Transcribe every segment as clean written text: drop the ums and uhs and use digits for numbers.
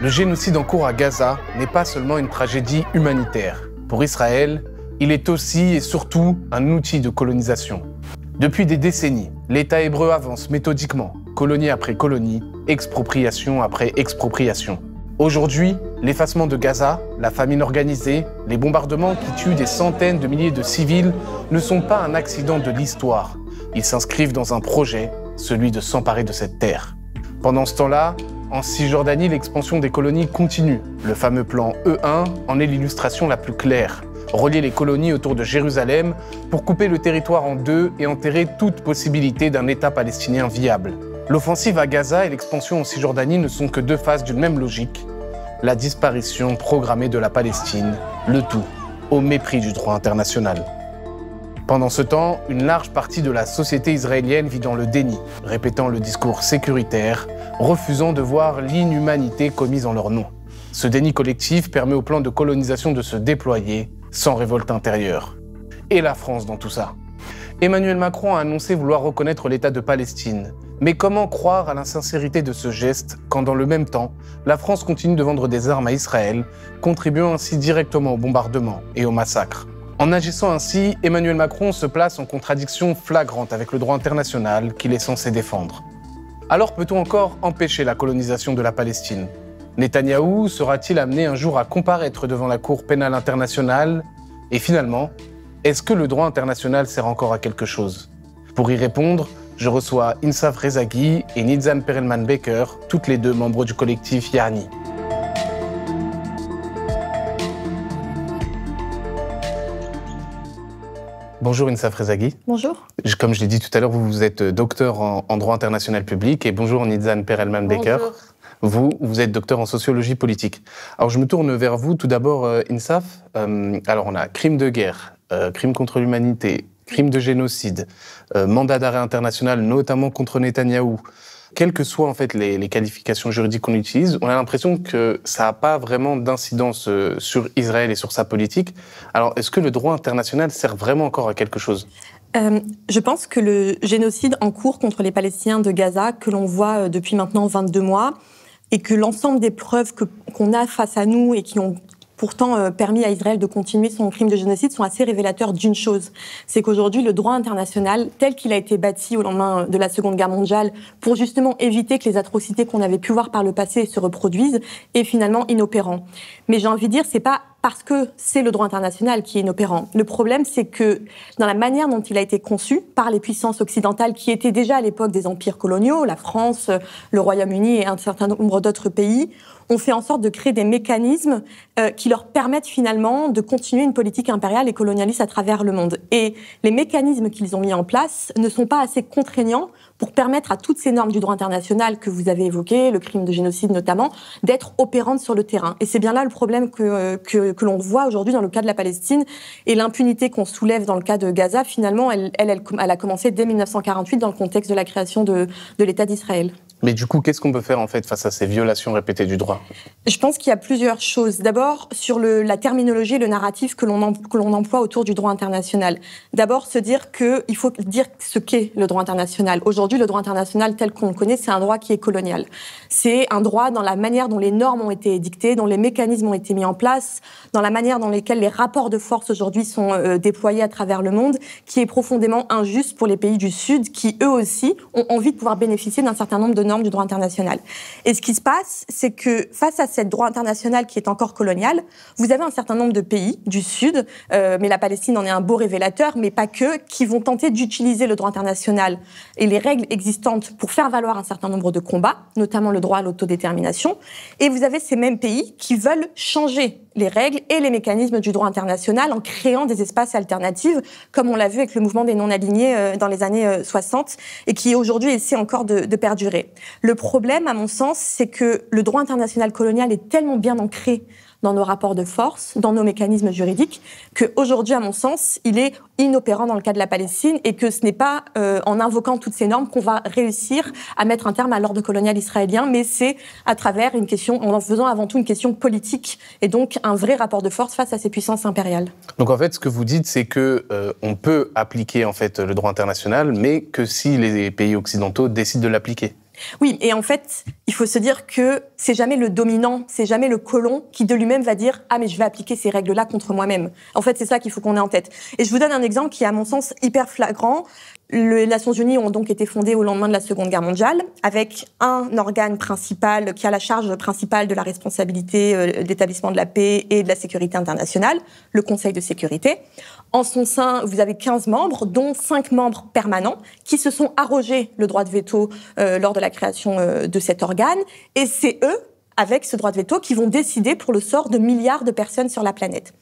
Le génocide en cours à Gaza n'est pas seulement une tragédie humanitaire. Pour Israël, il est aussi et surtout un outil de colonisation. Depuis des décennies, l'État hébreu avance méthodiquement, colonie après colonie, expropriation après expropriation. Aujourd'hui, l'effacement de Gaza, la famine organisée, les bombardements qui tuent des centaines de milliers de civils ne sont pas un accident de l'histoire. Ils s'inscrivent dans un projet, celui de s'emparer de cette terre. Pendant ce temps-là, en Cisjordanie, l'expansion des colonies continue. Le fameux plan E1 en est l'illustration la plus claire. Relier les colonies autour de Jérusalem pour couper le territoire en deux et enterrer toute possibilité d'un État palestinien viable. L'offensive à Gaza et l'expansion en Cisjordanie ne sont que deux faces d'une même logique, la disparition programmée de la Palestine, le tout au mépris du droit international. Pendant ce temps, une large partie de la société israélienne vit dans le déni, répétant le discours sécuritaire, refusant de voir l'inhumanité commise en leur nom. Ce déni collectif permet au plan de colonisation de se déployer sans révolte intérieure. Et la France dans tout ça? Emmanuel Macron a annoncé vouloir reconnaître l'État de Palestine. Mais comment croire à l'insincérité de ce geste quand, dans le même temps, la France continue de vendre des armes à Israël, contribuant ainsi directement au bombardement et au massacre? En agissant ainsi, Emmanuel Macron se place en contradiction flagrante avec le droit international qu'il est censé défendre. Alors peut-on encore empêcher la colonisation de la Palestine? Netanyahou sera-t-il amené un jour à comparaître devant la Cour pénale internationale? Et finalement, est-ce que le droit international sert encore à quelque chose? Pour y répondre, je reçois Insaf Rezaghi et Nizan Perelman-Beker, toutes les deux membres du collectif Yarni. Bonjour Insaf Rezaghi. Bonjour. Comme je l'ai dit tout à l'heure, vous êtes docteur en droit international public. Et bonjour Nizan Perelman-Beker. Vous êtes docteur en sociologie politique. Alors je me tourne vers vous tout d'abord, Insaf. Alors on a crime de guerre, crime contre l'humanité, crime de génocide, mandat d'arrêt international, notamment contre Netanyahou. Quelles que soient en fait les qualifications juridiques qu'on utilise, on a l'impression que ça n'a pas vraiment d'incidence sur Israël et sur sa politique. Alors, est-ce que le droit international sert vraiment encore à quelque chose ? Je pense que le génocide en cours contre les Palestiniens de Gaza, que l'on voit depuis maintenant 22 mois, et que l'ensemble des preuves qu'on a face à nous et qui ont pourtant permis à Israël de continuer son crime de génocide sont assez révélateurs d'une chose. C'est qu'aujourd'hui, le droit international, tel qu'il a été bâti au lendemain de la Seconde Guerre mondiale, pour justement éviter que les atrocités qu'on avait pu voir par le passé se reproduisent, est finalement inopérant. Mais j'ai envie de dire, c'est pas parce que c'est le droit international qui est inopérant. Le problème, c'est que dans la manière dont il a été conçu par les puissances occidentales qui étaient déjà à l'époque des empires coloniaux, la France, le Royaume-Uni et un certain nombre d'autres pays, on fait en sorte de créer des mécanismes qui leur permettent finalement de continuer une politique impériale et colonialiste à travers le monde. Et les mécanismes qu'ils ont mis en place ne sont pas assez contraignants pour permettre à toutes ces normes du droit international que vous avez évoquées, le crime de génocide notamment, d'être opérantes sur le terrain. Et c'est bien là le problème que l'on voit aujourd'hui dans le cas de la Palestine, et l'impunité qu'on soulève dans le cas de Gaza, finalement, elle a commencé dès 1948 dans le contexte de la création de l'État d'Israël. Mais du coup, qu'est-ce qu'on peut faire en fait face à ces violations répétées du droit? Je pense qu'il y a plusieurs choses. D'abord, sur la terminologie et le narratif que l'on emploie autour du droit international. D'abord, se dire qu'il faut dire ce qu'est le droit international. Aujourd'hui, le droit international tel qu'on le connaît, c'est un droit qui est colonial. C'est un droit dans la manière dont les normes ont été édictées, dont les mécanismes ont été mis en place, dans la manière dans laquelle les rapports de force aujourd'hui sont déployés à travers le monde, qui est profondément injuste pour les pays du Sud, qui eux aussi ont envie de pouvoir bénéficier d'un certain nombre de normes du droit international. Et ce qui se passe, c'est que face à ce droit international qui est encore colonial, vous avez un certain nombre de pays du Sud, mais la Palestine en est un beau révélateur, mais pas que, qui vont tenter d'utiliser le droit international et les règles existantes pour faire valoir un certain nombre de combats, notamment le droit à l'autodétermination. Et vous avez ces mêmes pays qui veulent changer les règles et les mécanismes du droit international en créant des espaces alternatifs, comme on l'a vu avec le mouvement des non-alignés dans les années 60, et qui aujourd'hui essaie encore de perdurer. Le problème, à mon sens, c'est que le droit international colonial est tellement bien ancré dans nos rapports de force, dans nos mécanismes juridiques, qu'aujourd'hui, à mon sens, il est inopérant dans le cas de la Palestine et que ce n'est pas en invoquant toutes ces normes qu'on va réussir à mettre un terme à l'ordre colonial israélien, mais c'est à travers une question, en faisant avant tout une question politique et donc un vrai rapport de force face à ces puissances impériales. Donc en fait, ce que vous dites, c'est que on peut appliquer en fait le droit international, mais que si les pays occidentaux décident de l'appliquer. Oui, et en fait, il faut se dire que c'est jamais le dominant, c'est jamais le colon qui de lui-même va dire « Ah, mais je vais appliquer ces règles-là contre moi-même ». En fait, c'est ça qu'il faut qu'on ait en tête. Et je vous donne un exemple qui est, à mon sens, hyper flagrant. Les Nations Unies ont donc été fondées au lendemain de la Seconde Guerre mondiale, avec un organe principal qui a la charge principale de la responsabilité de l'établissement de la paix et de la sécurité internationale, le Conseil de sécurité. En son sein, vous avez 15 membres, dont 5 membres permanents, qui se sont arrogés le droit de veto lors de la création de cet organe. Et c'est eux, avec ce droit de veto, qui vont décider pour le sort de milliards de personnes sur la planète.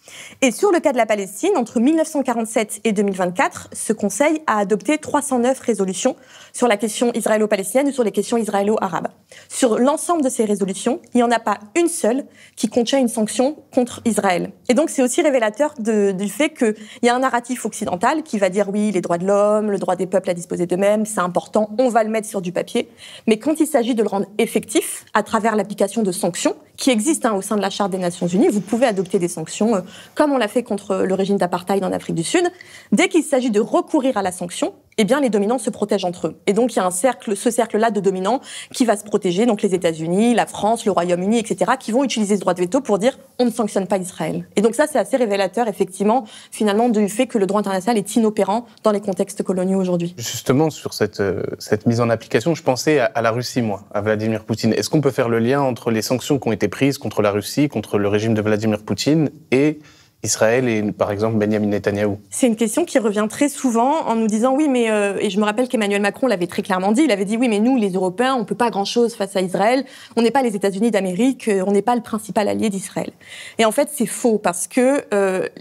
Et sur le cas de la Palestine, entre 1947 et 2024, ce Conseil a adopté 309 résolutions sur la question israélo-palestinienne ou sur les questions israélo-arabes. Sur l'ensemble de ces résolutions, il n'y en a pas une seule qui contient une sanction contre Israël. Et donc c'est aussi révélateur du fait qu'il y a un narratif occidental qui va dire oui, les droits de l'homme, le droit des peuples à disposer d'eux-mêmes, c'est important, on va le mettre sur du papier. Mais quand il s'agit de le rendre effectif à travers l'application de sanctions qui existent au sein de la Charte des Nations Unies. Vous pouvez adopter des sanctions, comme on l'a fait contre le régime d'apartheid en Afrique du Sud. Dès qu'il s'agit de recourir à la sanction, eh bien, les dominants se protègent entre eux. Et donc, il y a ce cercle-là de dominants qui va se protéger. Donc, les États-Unis, la France, le Royaume-Uni, etc., qui vont utiliser ce droit de veto pour dire on ne sanctionne pas Israël. Et donc, ça, c'est assez révélateur, effectivement, finalement, du fait que le droit international est inopérant dans les contextes coloniaux aujourd'hui. Justement, sur cette mise en application, je pensais à la Russie, moi, à Vladimir Poutine. Est-ce qu'on peut faire le lien entre les sanctions qui ont été prises contre la Russie, contre le régime de Vladimir Poutine et Israël et, par exemple, Benyamin Netanyahou? C'est une question qui revient très souvent en nous disant oui, mais et je me rappelle qu'Emmanuel Macron l'avait très clairement dit. Il avait dit oui, mais nous, les Européens, on peut pas grand-chose face à Israël. On n'est pas les États-Unis d'Amérique. On n'est pas le principal allié d'Israël. Et en fait, c'est faux parce que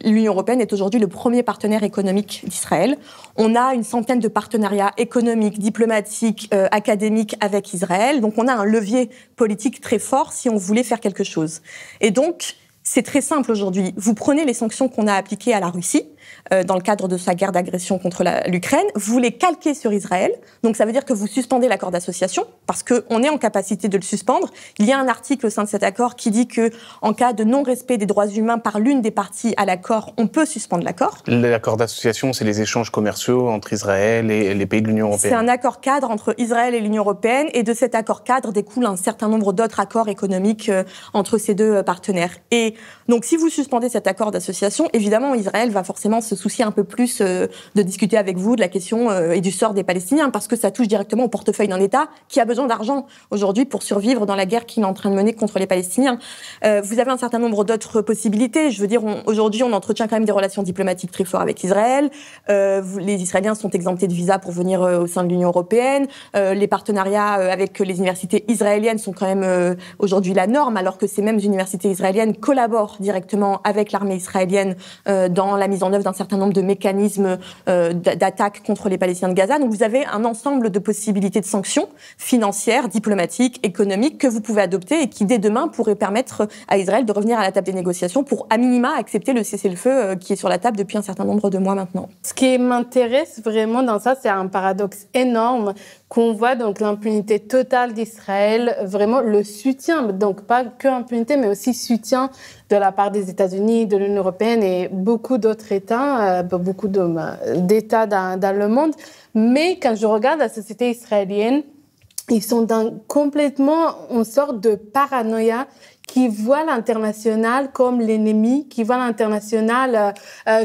l'Union européenne est aujourd'hui le premier partenaire économique d'Israël. On a une centaine de partenariats économiques, diplomatiques, académiques avec Israël. Donc, on a un levier politique très fort si on voulait faire quelque chose. Et donc, c'est très simple aujourd'hui. Vous prenez les sanctions qu'on a appliquées à la Russie dans le cadre de sa guerre d'agression contre l'Ukraine, vous les calquez sur Israël. Donc ça veut dire que vous suspendez l'accord d'association parce qu'on est en capacité de le suspendre. Il y a un article au sein de cet accord qui dit que en cas de non-respect des droits humains par l'une des parties à l'accord, on peut suspendre l'accord. L'accord d'association, c'est les échanges commerciaux entre Israël et les pays de l'Union européenne. C'est un accord cadre entre Israël et l'Union européenne et de cet accord cadre découle un certain nombre d'autres accords économiques entre ces deux partenaires. Et donc si vous suspendez cet accord d'association, évidemment Israël va forcément se soucier un peu plus de discuter avec vous de la question et du sort des Palestiniens parce que ça touche directement au portefeuille d'un État qui a besoin d'argent aujourd'hui pour survivre dans la guerre qu'il est en train de mener contre les Palestiniens. Vous avez un certain nombre d'autres possibilités. Je veux dire, aujourd'hui, on entretient quand même des relations diplomatiques très fortes avec Israël. Les Israéliens sont exemptés de visa pour venir au sein de l'Union européenne. Les partenariats avec les universités israéliennes sont quand même aujourd'hui la norme, alors que ces mêmes universités israéliennes collaborent directement avec l'armée israélienne dans la mise en œuvre d'un certain nombre de mécanismes d'attaque contre les Palestiniens de Gaza. Donc vous avez un ensemble de possibilités de sanctions financières, diplomatiques, économiques que vous pouvez adopter et qui dès demain pourraient permettre à Israël de revenir à la table des négociations pour à minima accepter le cessez-le-feu qui est sur la table depuis un certain nombre de mois maintenant. Ce qui m'intéresse vraiment dans ça, c'est un paradoxe énorme qu'on voit, donc l'impunité totale d'Israël, vraiment le soutien, donc pas que impunité, mais aussi soutien de la part des États-Unis, de l'Union européenne et beaucoup d'autres États, beaucoup d'États dans le monde. Mais quand je regarde la société israélienne, ils sont complètement en sorte de paranoïa qui voit l'international comme l'ennemi, qui voit l'international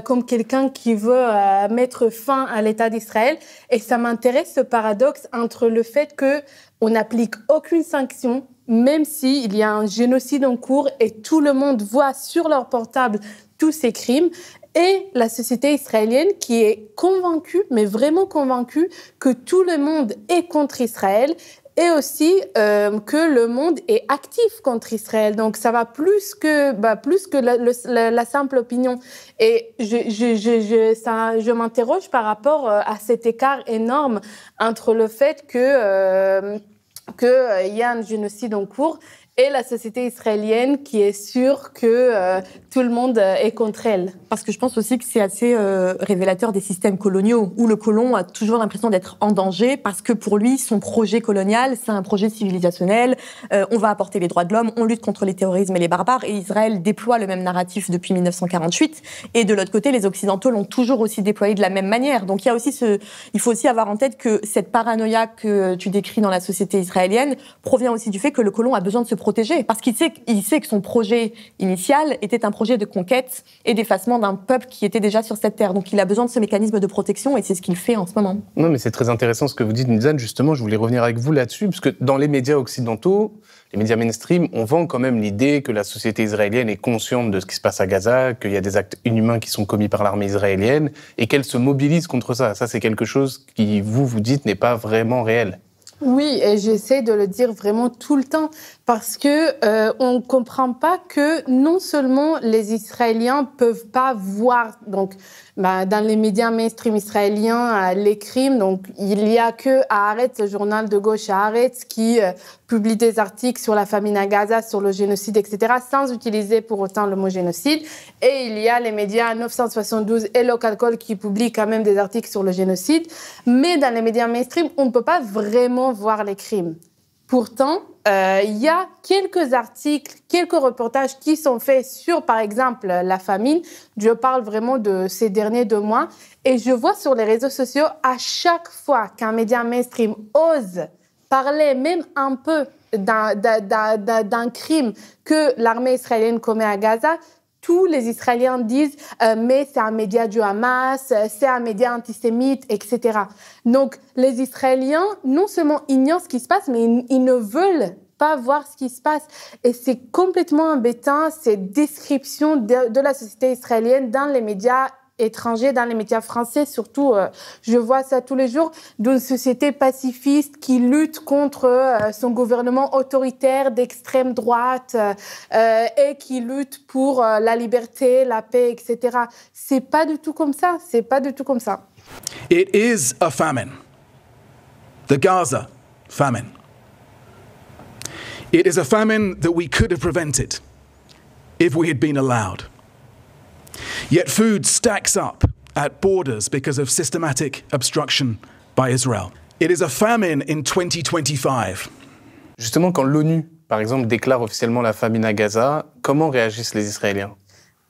comme quelqu'un qui veut mettre fin à l'État d'Israël. Et ça m'intéresse ce paradoxe entre le fait qu'on n'applique aucune sanction, même s'il y a un génocide en cours et tout le monde voit sur leur portable tous ces crimes, et la société israélienne qui est convaincue, mais vraiment convaincue, que tout le monde est contre Israël et aussi que le monde est actif contre Israël. Donc ça va plus que la simple opinion. Et je m'interroge par rapport à cet écart énorme entre le fait que y a un génocide en cours et la société israélienne qui est sûre que tout le monde est contre elle. Parce que je pense aussi que c'est assez révélateur des systèmes coloniaux, où le colon a toujours l'impression d'être en danger, parce que pour lui, son projet colonial, c'est un projet civilisationnel, on va apporter les droits de l'homme, on lutte contre les terrorismes et les barbares, et Israël déploie le même narratif depuis 1948, et de l'autre côté, les Occidentaux l'ont toujours aussi déployé de la même manière. Donc il y a aussi il faut aussi avoir en tête que cette paranoïa que tu décris dans la société israélienne provient aussi du fait que le colon a besoin de se protéger, parce qu'il sait que son projet initial était un projet de conquête et d'effacement d'un peuple qui était déjà sur cette terre. Donc il a besoin de ce mécanisme de protection et c'est ce qu'il fait en ce moment. Non, mais c'est très intéressant ce que vous dites, Nizan. Justement, je voulais revenir avec vous là-dessus, parce que dans les médias occidentaux, les médias mainstream, on vend quand même l'idée que la société israélienne est consciente de ce qui se passe à Gaza, qu'il y a des actes inhumains qui sont commis par l'armée israélienne et qu'elle se mobilise contre ça. Ça, c'est quelque chose qui, vous dites, n'est pas vraiment réel. Oui, et j'essaie de le dire vraiment tout le temps, parce que on comprend pas que non seulement les Israéliens peuvent pas voir, donc dans les médias mainstream israéliens, les crimes. Donc il y a que Haaretz, le journal de gauche Haaretz, qui publie des articles sur la famine à Gaza, sur le génocide, etc., sans utiliser pour autant le mot génocide. Et il y a les médias 972 et Local Call qui publient quand même des articles sur le génocide. Mais dans les médias mainstream, on ne peut pas vraiment voir les crimes. Pourtant, il y a quelques articles, quelques reportages qui sont faits sur, par exemple, la famine. Je parle vraiment de ces derniers 2 mois. Et je vois sur les réseaux sociaux, à chaque fois qu'un média mainstream ose parler même un peu d'un crime que l'armée israélienne commet à Gaza, tous les Israéliens disent mais c'est un média du Hamas, c'est un média antisémite, etc. Donc les Israéliens non seulement ignorent ce qui se passe, mais ils ne veulent pas voir ce qui se passe. Et c'est complètement embêtant, ces descriptions de la société israélienne dans les médias étrangers, dans les médias français surtout. Je vois ça tous les jours, d'une société pacifiste qui lutte contre son gouvernement autoritaire d'extrême droite et qui lutte pour la liberté, la paix, etc. C'est pas du tout comme ça. C'est pas du tout comme ça. It is a famine. The Gaza famine. It is a famine that we could have prevented if we had been allowed. Yet food stacks up at borders because of systematic obstruction by Israel. It is a famine in 2025. Justement, quand l'ONU, par exemple, déclare officiellement la famine à Gaza, comment réagissent les Israéliens ?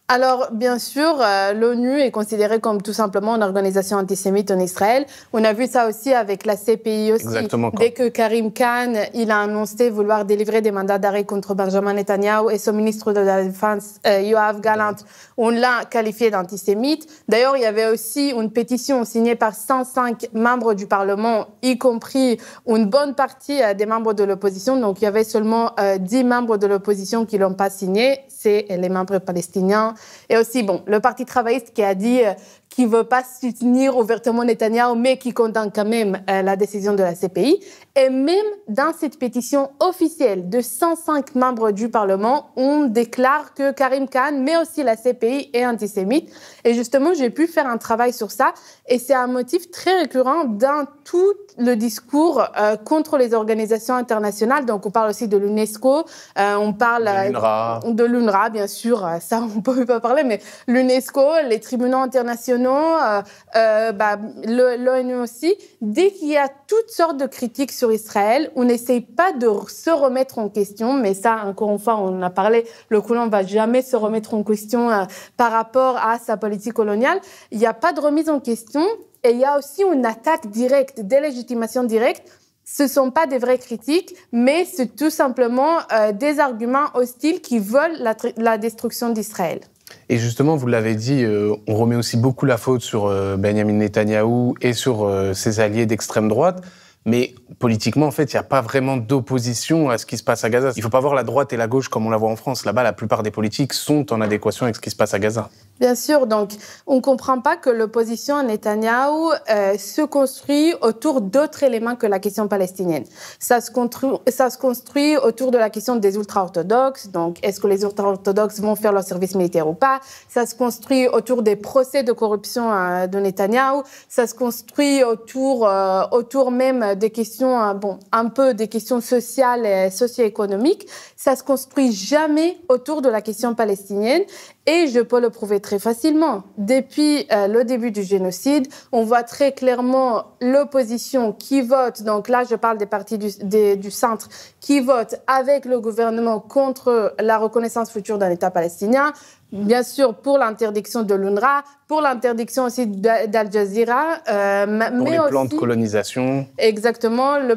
Alors, bien sûr, l'ONU est considérée comme tout simplement une organisation antisémite en Israël. On a vu ça aussi avec la CPI aussi. Exactement. Dès que Karim Khan, il a annoncé vouloir délivrer des mandats d'arrêt contre Benjamin Netanyahu et son ministre de la Défense, Yoav Gallant, on l'a qualifié d'antisémite. D'ailleurs, il y avait aussi une pétition signée par 105 membres du Parlement, y compris une bonne partie des membres de l'opposition. Donc, il y avait seulement 10 membres de l'opposition qui l'ont pas signée. C'est les membres palestiniens. Et aussi, le Parti travailliste qui a dit qu'il ne veut pas soutenir ouvertement Netanyahou, mais qui condamne quand même la décision de la CPI. Et même dans cette pétition officielle de 105 membres du Parlement, on déclare que Karim Khan, mais aussi la CPI, est antisémite. Et justement, j'ai pu faire un travail sur ça. Et c'est un motif très récurrent dans tout le discours contre les organisations internationales. Donc, on parle aussi de l'UNESCO, on parle de l'UNRWA, bien sûr. Ça, on ne peut pas parler, mais l'UNESCO, les tribunaux internationaux, l'ONU aussi. Dès qu'il y a toutes sortes de critiques sur Israël, on n'essaye pas de se remettre en question, mais ça, encore une fois, on en a parlé, le colon ne va jamais se remettre en question par rapport à sa politique coloniale. Il n'y a pas de remise en question et il y a aussi une attaque directe, délégitimation directe. Ce ne sont pas des vraies critiques, mais c'est tout simplement des arguments hostiles qui veulent la destruction d'Israël. Et justement, vous l'avez dit, on remet aussi beaucoup la faute sur Benjamin Netanyahou et sur ses alliés d'extrême droite. Mais politiquement, en fait, il n'y a pas vraiment d'opposition à ce qui se passe à Gaza. Il ne faut pas voir la droite et la gauche comme on la voit en France. Là-bas, la plupart des politiques sont en adéquation avec ce qui se passe à Gaza. Bien sûr, donc on ne comprend pas que l'opposition à Netanyahou se construit autour d'autres éléments que la question palestinienne. Ça se construit autour de la question des ultra-orthodoxes, donc est-ce que les ultra-orthodoxes vont faire leur service militaire ou pas? Ça se construit autour des procès de corruption de Netanyahou, ça se construit autour même des questions, un peu des questions sociales et socio-économiques. Ça se construit jamais autour de la question palestinienne. Et je peux le prouver très facilement. Depuis le début du génocide, on voit très clairement l'opposition qui vote, donc là je parle des partis du centre, qui votent avec le gouvernement contre la reconnaissance future d'un État palestinien, bien sûr pour l'interdiction de l'UNRWA, pour l'interdiction aussi d'Al Jazeera. Pour les plans de colonisation. Exactement. Le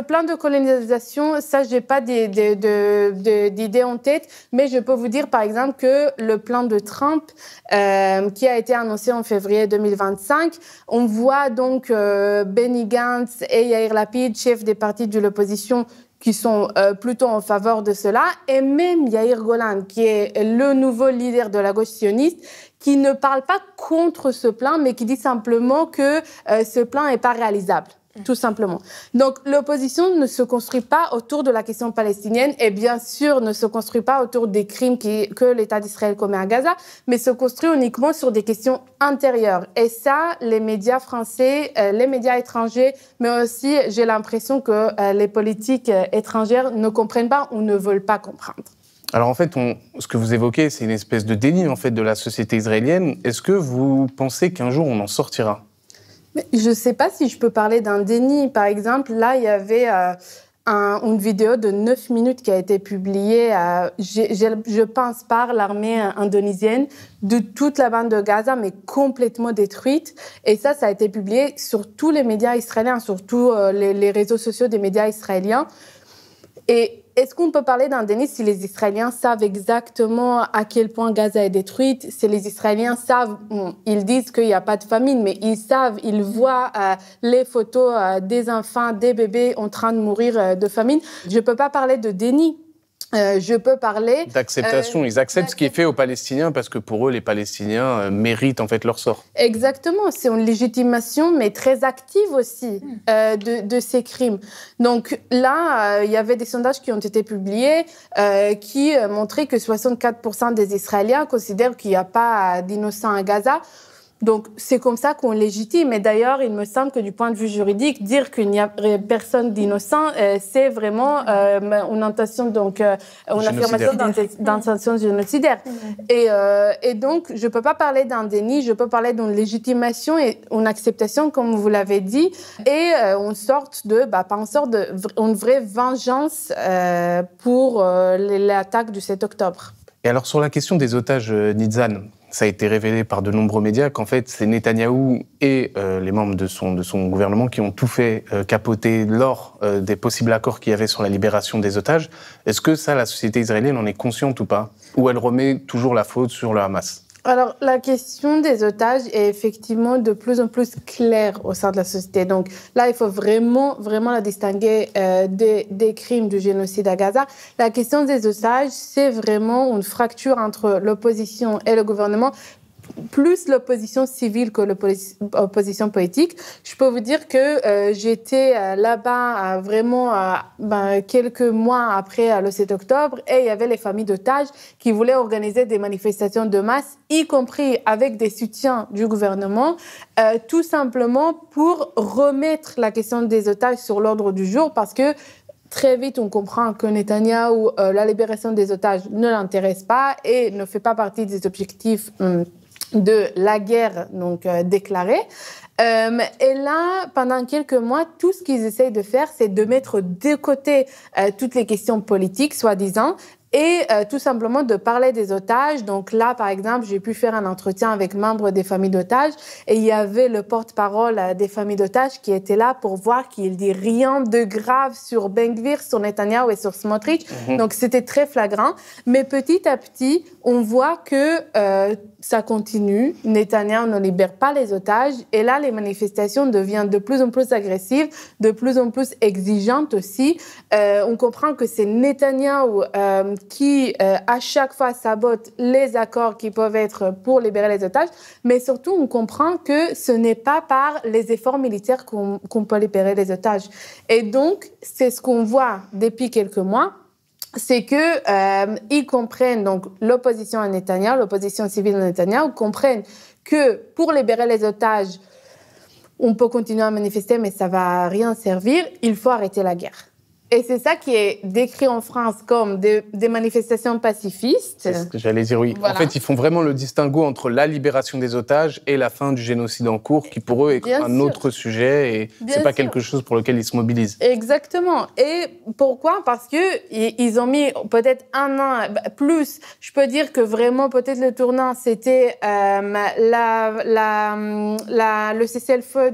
plan de colonisation, ça, je n'ai pas d'idée en tête, mais je peux vous dire, par exemple, que le plan de Trump, qui a été annoncé en février 2025, on voit donc Benny Gantz et Yair Lapid, chefs des partis de l'opposition, qui sont plutôt en faveur de cela, et même Yair Golan, qui est le nouveau leader de la gauche sioniste, qui ne parle pas contre ce plan, mais qui dit simplement que ce plan n'est pas réalisable, tout simplement. Donc l'opposition ne se construit pas autour de la question palestinienne, et bien sûr ne se construit pas autour des crimes que l'État d'Israël commet à Gaza, mais se construit uniquement sur des questions intérieures. Et ça, les médias français, les médias étrangers, mais aussi j'ai l'impression que les politiques étrangères ne comprennent pas ou ne veulent pas comprendre. Alors en fait, ce que vous évoquez, c'est une espèce de déni en fait de la société israélienne. Est-ce que vous pensez qu'un jour on en sortira? Je ne sais pas si je peux parler d'un déni. Par exemple, là, il y avait une vidéo de 9 minutes qui a été publiée, je pense, par l'armée indonésienne de toute la bande de Gaza, mais complètement détruite. Et ça a été publié sur tous les médias israéliens, sur tous les réseaux sociaux des médias israéliens. Et est-ce qu'on peut parler d'un déni si les Israéliens savent exactement à quel point Gaza est détruite? Si les Israéliens savent, ils disent qu'il n'y a pas de famine, mais ils savent, ils voient les photos des enfants, des bébés en train de mourir de famine. Je ne peux pas parler de déni. Je peux parler d'acceptation. Ils acceptent ce qui est fait aux Palestiniens parce que pour eux, les Palestiniens méritent en fait leur sort. Exactement. C'est une légitimation, mais très active aussi de ces crimes. Donc là, il y avait des sondages qui ont été publiés qui montraient que 64% des Israéliens considèrent qu'il n'y a pas d'innocents à Gaza. Donc, c'est comme ça qu'on légitime. Et d'ailleurs, il me semble que du point de vue juridique, dire qu'il n'y a personne d'innocent, c'est vraiment une intention, donc une affirmation d'intention génocidaire. Et donc, je ne peux pas parler d'un déni, je peux parler d'une légitimation et une acceptation, comme vous l'avez dit, et une sorte une vraie vengeance pour l'attaque du 7 octobre. Et alors, sur la question des otages, Nitzan, ça a été révélé par de nombreux médias qu'en fait, c'est Netanyahou et les membres de son gouvernement qui ont tout fait capoter lors des possibles accords qu'il y avait sur la libération des otages. Est-ce que ça, la société israélienne en est consciente ou pas? Ou elle remet toujours la faute sur le Hamas? Alors, la question des otages est effectivement de plus en plus claire au sein de la société. Donc là, il faut vraiment la distinguer des crimes du génocide à Gaza. La question des otages, c'est vraiment une fracture entre l'opposition et le gouvernement, plus l'opposition civile que l'opposition politique. Je peux vous dire que j'étais là-bas vraiment quelques mois après le 7 octobre et il y avait les familles d'otages qui voulaient organiser des manifestations de masse, y compris avec des soutiens du gouvernement, tout simplement pour remettre la question des otages sur l'ordre du jour parce que très vite, on comprend que Netanyahou, la libération des otages ne l'intéresse pas et ne fait pas partie des objectifs de la guerre donc déclarée. Et là, pendant quelques mois, tout ce qu'ils essayent de faire, c'est de mettre de côté toutes les questions politiques, soi-disant, et tout simplement de parler des otages. Donc là, par exemple, j'ai pu faire un entretien avec membres des familles d'otages et il y avait le porte-parole des familles d'otages qui était là pour voir qu'il dit rien de grave sur Ben Gvir, sur Netanyahou et sur Smotrich. Donc c'était très flagrant. Mais petit à petit, on voit que ça continue. Netanyahou ne libère pas les otages. Et là, les manifestations deviennent de plus en plus agressives, de plus en plus exigeantes aussi. On comprend que c'est Netanyahou qui, à chaque fois, sabote les accords qui peuvent être pour libérer les otages. Mais surtout, on comprend que ce n'est pas par les efforts militaires qu'on peut libérer les otages. Et donc, c'est ce qu'on voit depuis quelques mois. C'est que ils comprennent, donc l'opposition à Netanyahou, l'opposition civile à Netanyahou, comprennent que pour libérer les otages, on peut continuer à manifester, mais ça va rien servir. Il faut arrêter la guerre. Et c'est ça qui est décrit en France comme des manifestations pacifistes. C'est ce que j'allais dire, oui. Voilà. En fait, ils font vraiment le distinguo entre la libération des otages et la fin du génocide en cours, qui pour eux est un autre sujet et c'est pas quelque chose pour lequel ils se mobilisent. Exactement. Et pourquoi ? Parce que ils ont mis peut-être un an plus. Je peux dire que vraiment, peut-être le tournant, c'était le cessez-le-feu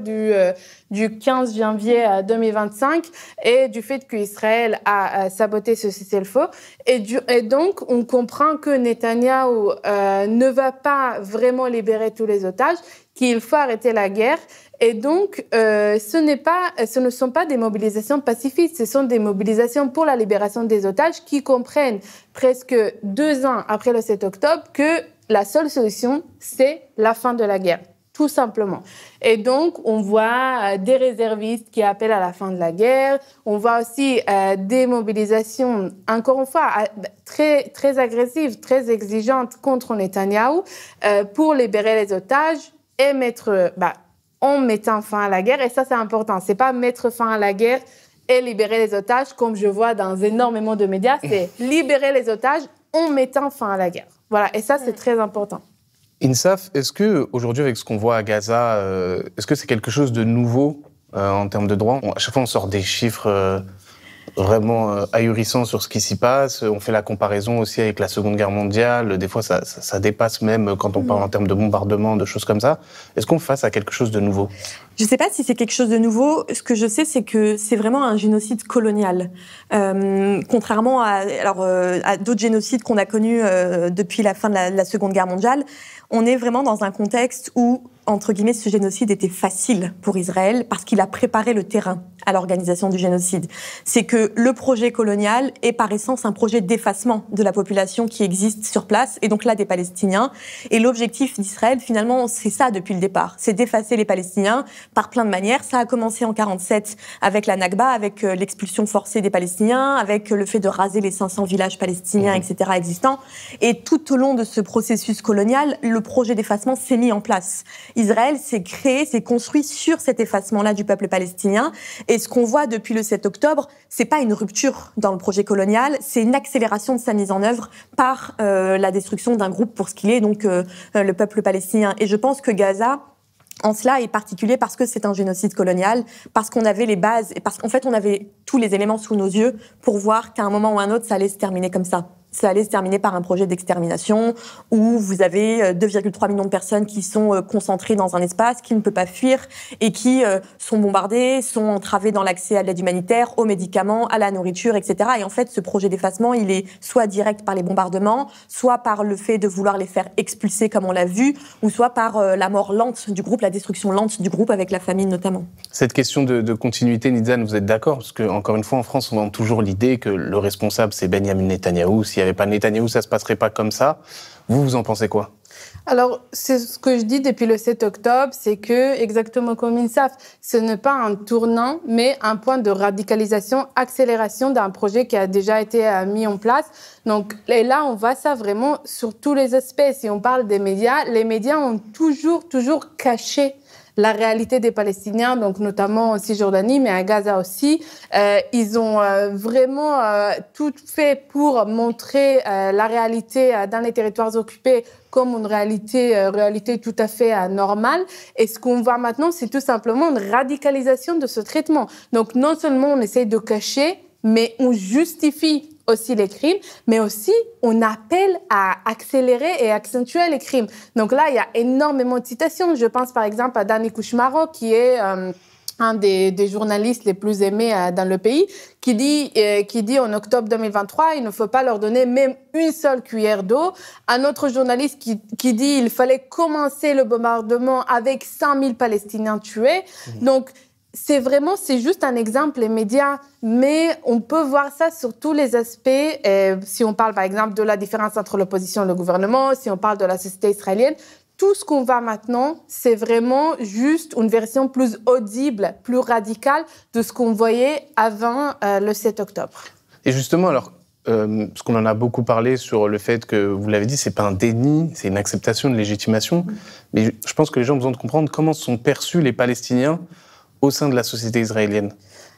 du 15 janvier 2025 et du fait qu'Israël a saboté ce cessez-le-feu. Et donc, on comprend que Netanyahou ne va pas vraiment libérer tous les otages, qu'il faut arrêter la guerre. Et donc, ce ne sont pas des mobilisations pacifistes, ce sont des mobilisations pour la libération des otages qui comprennent presque 2 ans après le 7 octobre que la seule solution, c'est la fin de la guerre. Tout simplement. Et donc, on voit des réservistes qui appellent à la fin de la guerre. On voit aussi des mobilisations, encore une fois, très, très agressives, très exigeantes contre Netanyahou pour libérer les otages et en mettant fin à la guerre. Et ça, c'est important. C'est pas mettre fin à la guerre et libérer les otages, comme je vois dans énormément de médias. C'est libérer les otages en mettant fin à la guerre. Voilà. Et ça, c'est très important. Insaf, est-ce qu'aujourd'hui, avec ce qu'on voit à Gaza, est-ce que c'est quelque chose de nouveau en termes de droits ? À chaque fois, on sort des chiffres vraiment ahurissants sur ce qui s'y passe. On fait la comparaison aussi avec la Seconde Guerre mondiale. Des fois, ça dépasse même quand on parle en termes de bombardements, de choses comme ça. Est-ce qu'on est face à quelque chose de nouveau ? Je ne sais pas si c'est quelque chose de nouveau. Ce que je sais, c'est que c'est vraiment un génocide colonial. Contrairement à d'autres génocides qu'on a connus depuis la fin de la Seconde Guerre mondiale, on est vraiment dans un contexte où, entre guillemets, ce génocide était facile pour Israël parce qu'il a préparé le terrain à l'organisation du génocide. C'est que le projet colonial est par essence un projet d'effacement de la population qui existe sur place, et donc là des Palestiniens. Et l'objectif d'Israël, finalement, c'est ça depuis le départ. C'est d'effacer les Palestiniens par plein de manières. Ça a commencé en 1947 avec la Nakba, avec l'expulsion forcée des Palestiniens, avec le fait de raser les 500 villages palestiniens, etc. existants. Et tout au long de ce processus colonial, le projet d'effacement s'est mis en place. Israël s'est créé, s'est construit sur cet effacement-là du peuple palestinien. Et ce qu'on voit depuis le 7 octobre, c'est pas une rupture dans le projet colonial, c'est une accélération de sa mise en œuvre par la destruction d'un groupe pour ce qu'il est, donc le peuple palestinien. Et je pense que Gaza, en cela, est particulier parce que c'est un génocide colonial, parce qu'on avait les bases, et parce qu'en fait, on avait tous les éléments sous nos yeux pour voir qu'à un moment ou à un autre, ça allait se terminer comme ça. Ça allait se terminer par un projet d'extermination où vous avez 2,3 millions de personnes qui sont concentrées dans un espace, qui ne peut pas fuir et qui sont bombardées, sont entravées dans l'accès à l'aide humanitaire, aux médicaments, à la nourriture, etc. Et en fait, ce projet d'effacement, il est soit direct par les bombardements, soit par le fait de vouloir les faire expulser comme on l'a vu, ou soit par la mort lente du groupe, la destruction lente du groupe avec la famine notamment. Cette question de continuité, Nitzan, vous êtes d'accord ? Parce que, encore une fois, en France, on vend toujours l'idée que le responsable, c'est Benyamin Netanyahou. S'il n'y avait pas Netanyahou, ça ne se passerait pas comme ça. Vous en pensez quoi ? Alors, c'est ce que je dis depuis le 7 octobre, c'est que, exactement comme Insaf, ce n'est pas un tournant, mais un point de radicalisation, accélération d'un projet qui a déjà été mis en place. Donc, et là, on voit ça vraiment sur tous les aspects. Si on parle des médias, les médias ont toujours caché la réalité des Palestiniens, donc notamment en Cisjordanie, mais à Gaza aussi. Ils ont vraiment tout fait pour montrer la réalité dans les territoires occupés comme une réalité tout à fait normale. Et ce qu'on voit maintenant, c'est tout simplement une radicalisation de ce traitement. Donc non seulement on essaie de cacher, mais on justifie aussi les crimes, mais aussi on appelle à accélérer et accentuer les crimes. Donc là, il y a énormément de citations. Je pense par exemple à Danny Kouchmaro, qui est un des journalistes les plus aimés dans le pays, qui dit en octobre 2023, il ne faut pas leur donner même une seule cuillère d'eau. Un autre journaliste qui dit il fallait commencer le bombardement avec 100 000 Palestiniens tués. Donc, c'est juste un exemple immédiat, mais on peut voir ça sur tous les aspects. Si on parle, par exemple, de la différence entre l'opposition et le gouvernement, si on parle de la société israélienne, tout ce qu'on voit maintenant, c'est vraiment juste une version plus audible, plus radicale de ce qu'on voyait avant le 7 octobre. Et justement, alors, parce qu'on en a beaucoup parlé sur le fait que, vous l'avez dit, c'est pas un déni, c'est une acceptation, une légitimation. Mais je pense que les gens ont besoin de comprendre comment sont perçus les Palestiniens au sein de la société israélienne.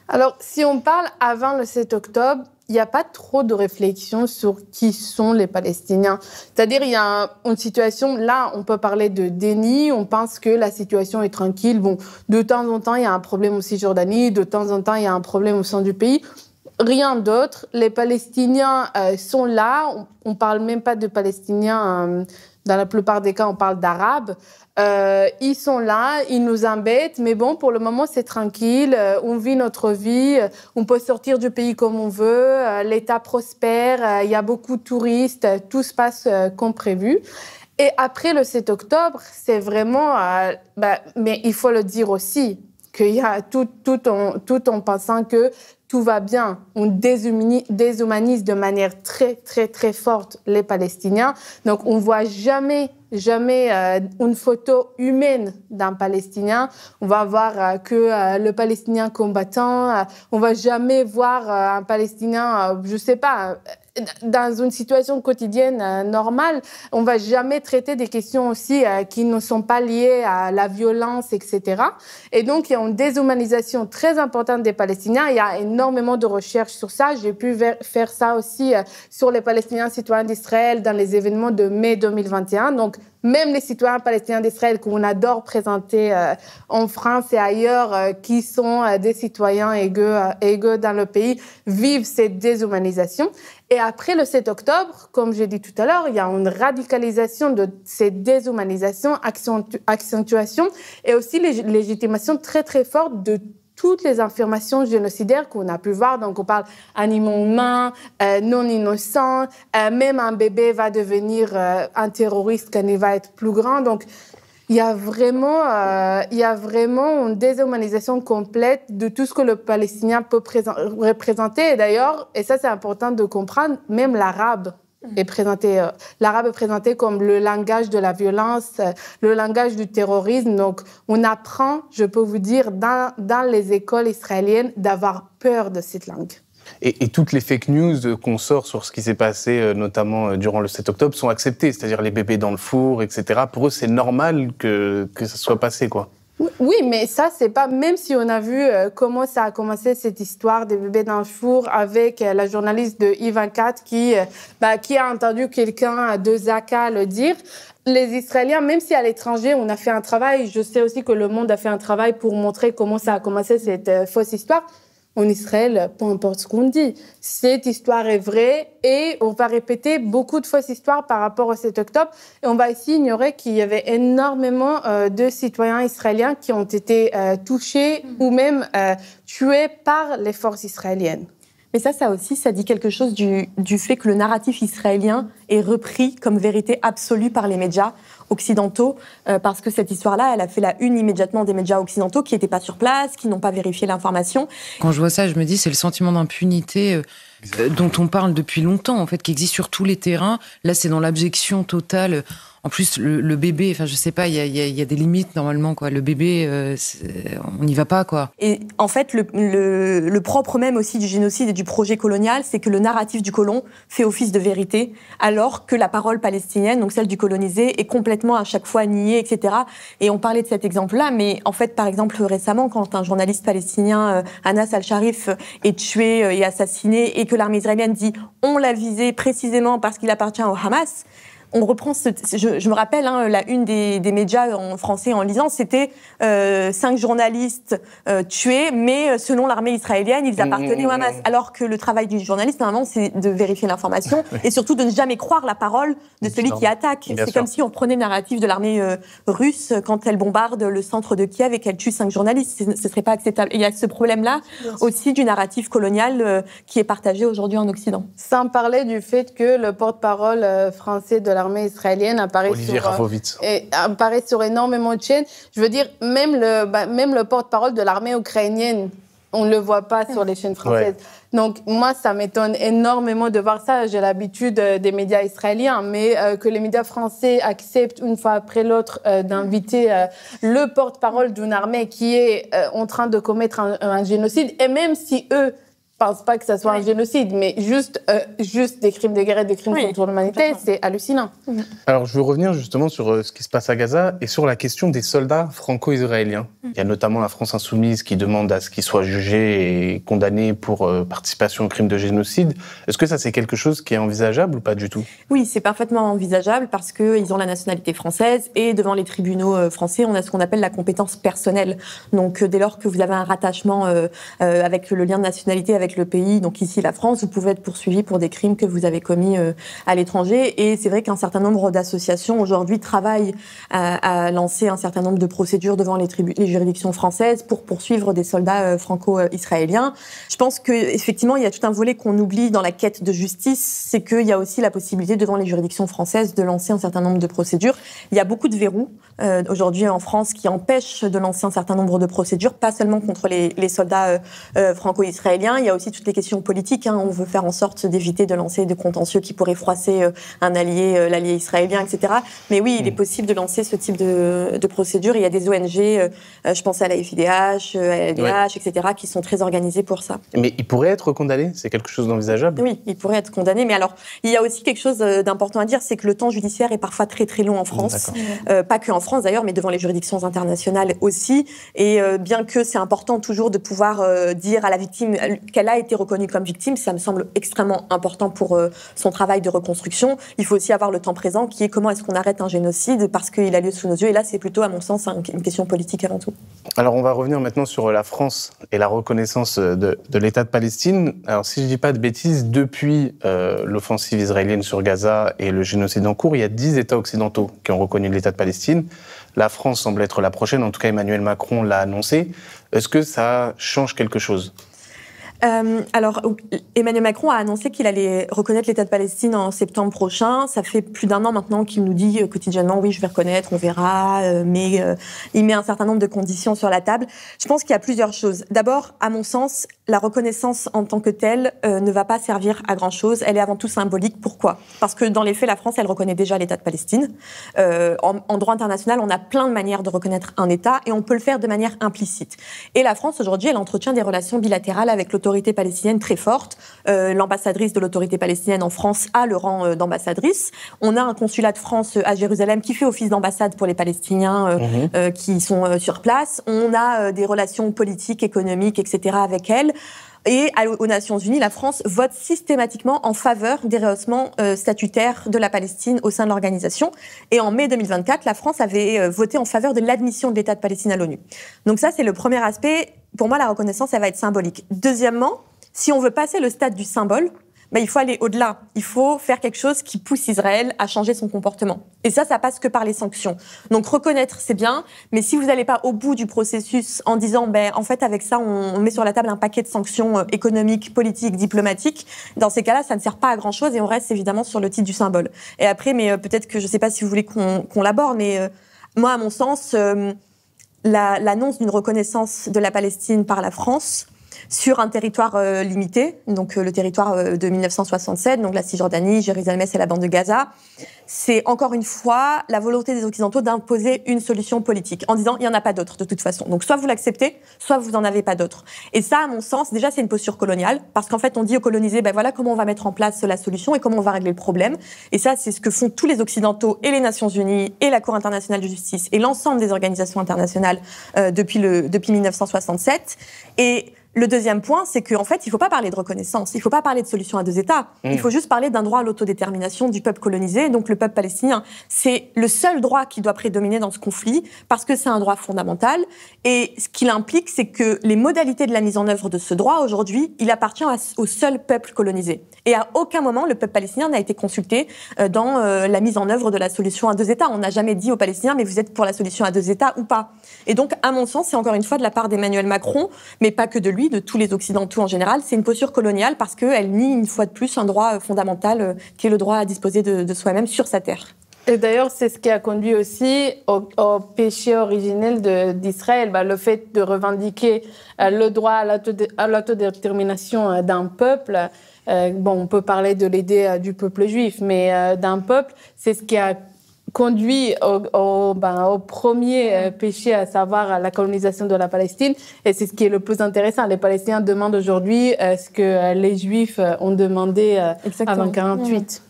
Alors, si on parle avant le 7 octobre, il n'y a pas trop de réflexion sur qui sont les Palestiniens. C'est-à-dire, il y a une situation, là, on peut parler de déni, on pense que la situation est tranquille. Bon, de temps en temps, il y a un problème en Cisjordanie, de temps en temps, il y a un problème au sein du pays. Rien d'autre. Les Palestiniens sont là. On ne parle même pas de Palestiniens. Dans la plupart des cas, on parle d'Arabes. Ils sont là, ils nous embêtent, mais bon, pour le moment, c'est tranquille. On vit notre vie, on peut sortir du pays comme on veut, l'État prospère, il y a beaucoup de touristes, tout se passe comme prévu. Et après le 7 octobre, c'est vraiment... mais il faut le dire aussi, qu'il y a tout en pensant que tout va bien. On déshumanise de manière très, très, très forte les Palestiniens. Donc, on ne voit jamais une photo humaine d'un Palestinien. On va voir que le Palestinien combattant. On ne va jamais voir un Palestinien, je ne sais pas, dans une situation quotidienne normale. On ne va jamais traiter des questions aussi qui ne sont pas liées à la violence, etc. Et donc, il y a une déshumanisation très importante des Palestiniens. Il y a énormément de recherches sur ça. J'ai pu faire ça aussi sur les Palestiniens citoyens d'Israël dans les événements de mai 2021. Donc, même les citoyens palestiniens d'Israël qu'on adore présenter en France et ailleurs, qui sont des citoyens égaux dans le pays, vivent cette déshumanisation. Et après le 7 octobre, comme j'ai dit tout à l'heure, il y a une radicalisation de cette déshumanisation, accentuation et aussi légitimation très très forte de toutes les affirmations génocidaires qu'on a pu voir. Donc, on parle animaux humains, non innocents, même un bébé va devenir un terroriste quand il va être plus grand. Donc, il y a vraiment une déshumanisation complète de tout ce que le Palestinien peut représenter. Et d'ailleurs, et ça c'est important de comprendre, même l'arabe est présenté comme le langage de la violence, le langage du terrorisme. Donc, on apprend, je peux vous dire, dans les écoles israéliennes, d'avoir peur de cette langue. Et toutes les fake news qu'on sort sur ce qui s'est passé, notamment durant le 7 octobre, sont acceptées, c'est-à-dire les bébés dans le four, etc. Pour eux, c'est normal que ça soit passé, quoi. Oui, mais ça, c'est pas... Même si on a vu comment ça a commencé, cette histoire des bébés dans le four, avec la journaliste de I24 qui a entendu quelqu'un de Zaka le dire, les Israéliens, même si à l'étranger, on a fait un travail, je sais aussi que Le Monde a fait un travail pour montrer comment ça a commencé, cette fausse histoire. En Israël, peu importe ce qu'on dit, cette histoire est vraie et on va répéter beaucoup de fausses histoires par rapport au 7 octobre. Et on va ici ignorer qu'il y avait énormément de citoyens israéliens qui ont été touchés ou même tués par les forces israéliennes. Mais ça aussi, ça dit quelque chose du fait que le narratif israélien est repris comme vérité absolue par les médias occidentaux, parce que cette histoire-là, elle a fait la une immédiatement des médias occidentaux qui n'étaient pas sur place, qui n'ont pas vérifié l'information. Quand je vois ça, je me dis, c'est le sentiment d'impunité dont on parle depuis longtemps, en fait, qui existe sur tous les terrains. Là, c'est dans l'abjection totale. En plus, le bébé, enfin, je sais pas, il y a des limites normalement, quoi. Le bébé, on n'y va pas, quoi. Et en fait, le propre même aussi du génocide et du projet colonial, c'est que le narratif du colon fait office de vérité, alors que la parole palestinienne, donc celle du colonisé, est complètement à chaque fois niée, etc. Et on parlait de cet exemple-là, mais en fait, par exemple, récemment, quand un journaliste palestinien, Anas Al-Sharif, est tué et assassiné, et que l'armée israélienne dit « on l'a visé précisément parce qu'il appartient au Hamas », on reprend je me rappelle, la une des médias en français en lisant, c'était 5 journalistes tués, mais selon l'armée israélienne, ils appartenaient au Hamas. Alors que le travail du journaliste, normalement, c'est de vérifier l'information et surtout de ne jamais croire la parole de celui qui attaque. C'est comme si on prenait le narratif de l'armée russe quand elle bombarde le centre de Kiev et qu'elle tue 5 journalistes. Ce ne serait pas acceptable. Et il y a ce problème-là aussi du narratif colonial qui est partagé aujourd'hui en Occident. Sans parler du fait que le porte-parole français de l'armée israélienne apparaît sur énormément de chaînes. Je veux dire, même le porte-parole de l'armée ukrainienne, on ne le voit pas sur les chaînes françaises. Ouais. Donc, moi, ça m'étonne énormément de voir ça. J'ai l'habitude des médias israéliens, mais que les médias français acceptent une fois après l'autre d'inviter le porte-parole d'une armée qui est en train de commettre un génocide, et même si eux ne pensent pas que ça soit un génocide, mais juste des crimes de guerre et des crimes contre l'humanité, c'est hallucinant. Alors, je veux revenir justement sur ce qui se passe à Gaza et sur la question des soldats franco-israéliens. Il y a notamment la France insoumise qui demande à ce qu'ils soient jugés et condamnés pour participation aux crimes de génocide. Est-ce que ça, c'est quelque chose qui est envisageable ou pas du tout ? Oui, c'est parfaitement envisageable parce qu'ils ont la nationalité française et devant les tribunaux français, on a ce qu'on appelle la compétence personnelle. Donc, dès lors que vous avez un rattachement avec le lien de nationalité avec le pays, donc ici la France, vous pouvez être poursuivi pour des crimes que vous avez commis à l'étranger. Et c'est vrai qu'un certain nombre d'associations aujourd'hui travaillent à lancer un certain nombre de procédures devant les juridictions françaises pour poursuivre des soldats franco-israéliens. Je pense qu'effectivement, il y a tout un volet qu'on oublie dans la quête de justice, c'est qu'il y a aussi la possibilité devant les juridictions françaises de lancer un certain nombre de procédures. Il y a beaucoup de verrous aujourd'hui en France qui empêchent de lancer un certain nombre de procédures, pas seulement contre les soldats franco-israéliens, il y a aussi toutes les questions politiques. On veut faire en sorte d'éviter de lancer des contentieux qui pourraient froisser l'allié israélien, etc. Mais oui, il est possible de lancer ce type de procédure. Il y a des ONG, je pense à la FIDH, à la LDH, etc., qui sont très organisées pour ça. Mais il pourrait être condamné ? C'est quelque chose d'envisageable ? Oui, il pourrait être condamné. Mais alors, il y a aussi quelque chose d'important à dire, c'est que le temps judiciaire est parfois très très long en France. Pas que en France d'ailleurs, mais devant les juridictions internationales aussi. Et bien que c'est important toujours de pouvoir dire à la victime qu'elle a été reconnue comme victime, ça me semble extrêmement important pour son travail de reconstruction. Il faut aussi avoir le temps présent qui est comment est-ce qu'on arrête un génocide parce qu'il a lieu sous nos yeux. Et là, c'est plutôt, à mon sens, une question politique avant tout. Alors, on va revenir maintenant sur la France et la reconnaissance de l'État de Palestine. Alors, si je ne dis pas de bêtises, depuis l'offensive israélienne sur Gaza et le génocide en cours, il y a 10 États occidentaux qui ont reconnu l'État de Palestine. La France semble être la prochaine, en tout cas Emmanuel Macron l'a annoncé. Est-ce que ça change quelque chose ? Alors, Emmanuel Macron a annoncé qu'il allait reconnaître l'État de Palestine en septembre prochain. Ça fait plus d'un an maintenant qu'il nous dit quotidiennement « oui, je vais reconnaître, on verra », mais il met un certain nombre de conditions sur la table. Je pense qu'il y a plusieurs choses. D'abord, à mon sens, la reconnaissance en tant que telle ne va pas servir à grand-chose. Elle est avant tout symbolique. Pourquoi ? Parce que dans les faits, la France, elle reconnaît déjà l'État de Palestine. En droit international, on a plein de manières de reconnaître un État et on peut le faire de manière implicite. Et la France, aujourd'hui, elle entretient des relations bilatérales avec l'autorité palestinienne très forte. L'ambassadrice de l'autorité palestinienne en France a le rang d'ambassadrice. On a un consulat de France à Jérusalem qui fait office d'ambassade pour les Palestiniens qui sont sur place. On a des relations politiques, économiques, etc. avec elle. Et aux Nations Unies, la France vote systématiquement en faveur des rehaussements statutaires de la Palestine au sein de l'organisation. Et en mai 2024, la France avait voté en faveur de l'admission de l'État de Palestine à l'ONU. Donc ça, c'est le premier aspect. Pour moi, la reconnaissance, elle va être symbolique. Deuxièmement, si on veut passer le stade du symbole, il faut aller au-delà. Il faut faire quelque chose qui pousse Israël à changer son comportement. Et ça passe que par les sanctions. Donc reconnaître, c'est bien, mais si vous n'allez pas au bout du processus en disant, en fait, avec ça, on met sur la table un paquet de sanctions économiques, politiques, diplomatiques, dans ces cas-là, ça ne sert pas à grand-chose et on reste évidemment sur le titre du symbole. Et après, mais peut-être que je ne sais pas si vous voulez qu'on l'aborde, mais moi, à mon sens, l'annonce d'une reconnaissance de la Palestine par la France sur un territoire limité, donc le territoire de 1967, donc la Cisjordanie, Jérusalem-Est et la bande de Gaza, c'est encore une fois la volonté des Occidentaux d'imposer une solution politique, en disant il n'y en a pas d'autre de toute façon. Donc soit vous l'acceptez, soit vous n'en avez pas d'autre. Et ça, à mon sens, déjà c'est une posture coloniale, parce qu'en fait on dit aux colonisés, voilà comment on va mettre en place la solution et comment on va régler le problème. Et ça, c'est ce que font tous les Occidentaux et les Nations Unies et la Cour internationale de justice et l'ensemble des organisations internationales depuis 1967. Et le deuxième point, c'est qu'en fait, il ne faut pas parler de reconnaissance, il ne faut pas parler de solution à deux États. Il faut juste parler d'un droit à l'autodétermination du peuple colonisé, donc le peuple palestinien. C'est le seul droit qui doit prédominer dans ce conflit, parce que c'est un droit fondamental. Et ce qu'il implique, c'est que les modalités de la mise en œuvre de ce droit, aujourd'hui, il appartient au seul peuple colonisé. Et à aucun moment, le peuple palestinien n'a été consulté dans la mise en œuvre de la solution à deux États. On n'a jamais dit aux Palestiniens, mais vous êtes pour la solution à deux États ou pas. Et donc, à mon sens, c'est encore une fois de la part d'Emmanuel Macron, mais pas que de lui, lui, de tous les Occidentaux en général, c'est une posture coloniale parce qu'elle nie une fois de plus un droit fondamental qui est le droit à disposer de soi-même sur sa terre. Et d'ailleurs, c'est ce qui a conduit aussi au péché originel d'Israël, le fait de revendiquer le droit à l'autodétermination d'un peuple. On peut parler de l'idée du peuple juif, mais d'un peuple, c'est ce qui a conduit au premier péché, à savoir la colonisation de la Palestine. Et c'est ce qui est le plus intéressant. Les Palestiniens demandent aujourd'hui ce que les Juifs ont demandé avant 1948.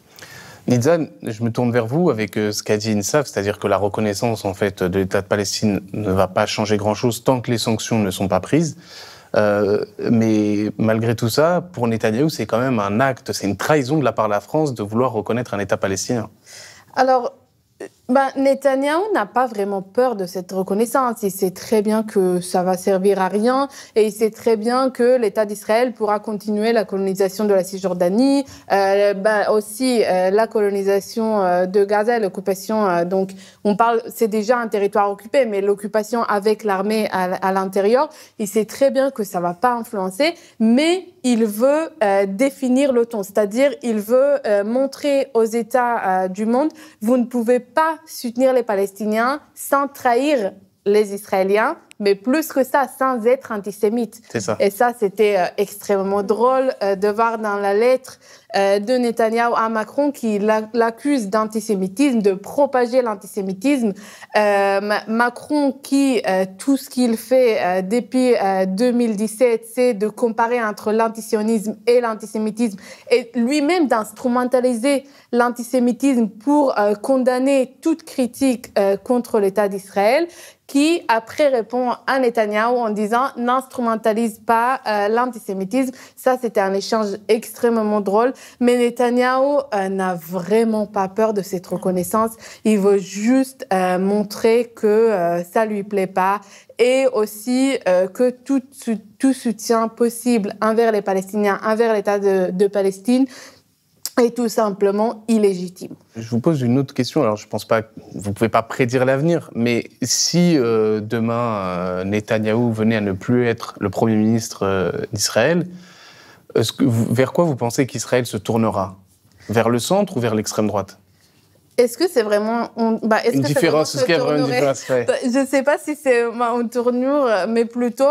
Nidza, je me tourne vers vous avec ce qu'a dit INSAF, c'est-à-dire que la reconnaissance en fait, de l'État de Palestine ne va pas changer grand-chose tant que les sanctions ne sont pas prises. Mais malgré tout ça, pour Netanyahou, c'est quand même un acte, c'est une trahison de la part de la France de vouloir reconnaître un État palestinien. Alors, Netanyahou n'a pas vraiment peur de cette reconnaissance. Il sait très bien que ça va servir à rien et il sait très bien que l'État d'Israël pourra continuer la colonisation de la Cisjordanie, aussi la colonisation de Gaza, l'occupation. Donc, on parle, c'est déjà un territoire occupé, mais l'occupation avec l'armée à l'intérieur, il sait très bien que ça va pas influencer, mais il veut définir le ton, c'est-à-dire il veut montrer aux États du monde, vous ne pouvez pas soutenir les Palestiniens sans trahir les Israéliens, mais plus que ça, sans être antisémite. C'est ça. Et ça, c'était extrêmement drôle de voir dans la lettre de Netanyahou à Macron qui l'accuse d'antisémitisme, de propager l'antisémitisme. Macron qui, tout ce qu'il fait depuis 2017, c'est de comparer entre l'antisionisme et l'antisémitisme et lui-même d'instrumentaliser l'antisémitisme pour condamner toute critique contre l'État d'Israël, qui après répond à Netanyahou en disant « n'instrumentalise pas l'antisémitisme ». Ça, c'était un échange extrêmement drôle. Mais Netanyahou n'a vraiment pas peur de cette reconnaissance. Il veut juste montrer que ça lui plaît pas et aussi que tout soutien possible envers les Palestiniens, envers l'État de Palestine, est tout simplement illégitime. Je vous pose une autre question. Alors, je pense pas, vous pouvez pas prédire l'avenir, mais si demain Netanyahou venait à ne plus être le Premier ministre d'Israël, vers quoi vous pensez qu'Israël se tournera? Vers le centre ou vers l'extrême droite? Est-ce que c'est vraiment une différence? Est-ce qu'il y a vraiment une différence? Je ne sais pas si c'est une tournure, mais plutôt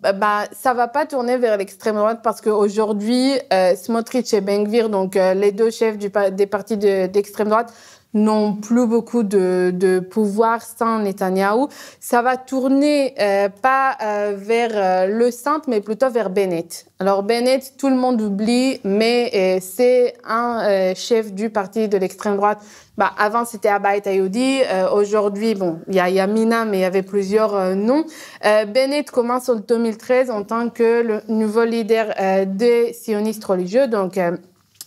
ça va pas tourner vers l'extrême droite parce qu'aujourd'hui, Smotrich et Ben Gvir, donc les deux chefs des partis d'extrême droite, n'ont plus beaucoup de pouvoir sans Netanyahou. Ça va tourner pas vers le centre, mais plutôt vers Bennett. Alors Bennett, tout le monde oublie, mais c'est un chef du parti de l'extrême droite. Avant, c'était Abba Yehudi. Aujourd'hui, il y a Yamina, mais il y avait plusieurs noms. Bennett commence en 2013 en tant que le nouveau leader des sionistes religieux, donc